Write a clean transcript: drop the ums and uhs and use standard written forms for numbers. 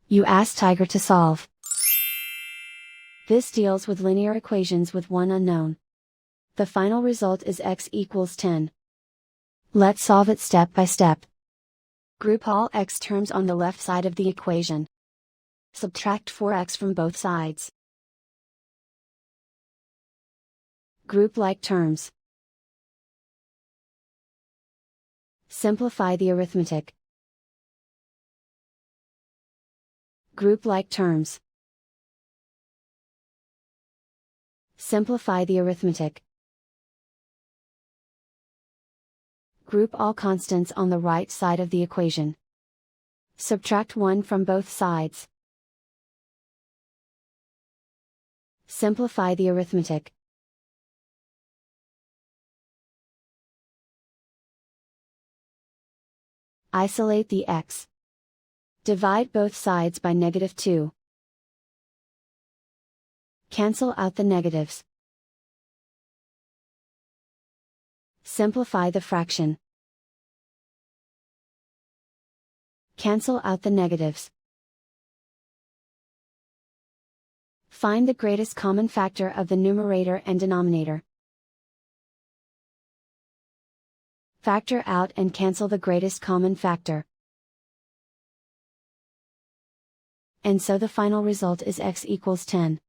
You ask Tiger to solve. This deals with linear equations with one unknown. The final result is x equals 10. Let's solve it step by step. Group all x terms on the left side of the equation. Subtract 4x from both sides. Group like terms. Simplify the arithmetic. Group like terms. Simplify the arithmetic. Group all constants on the right side of the equation. Subtract 1 from both sides. Simplify the arithmetic. Isolate the x. Divide both sides by -2. Cancel out the negatives. Simplify the fraction. Cancel out the negatives. Find the greatest common factor of the numerator and denominator. Factor out and cancel the greatest common factor. And so the final result is x equals 10.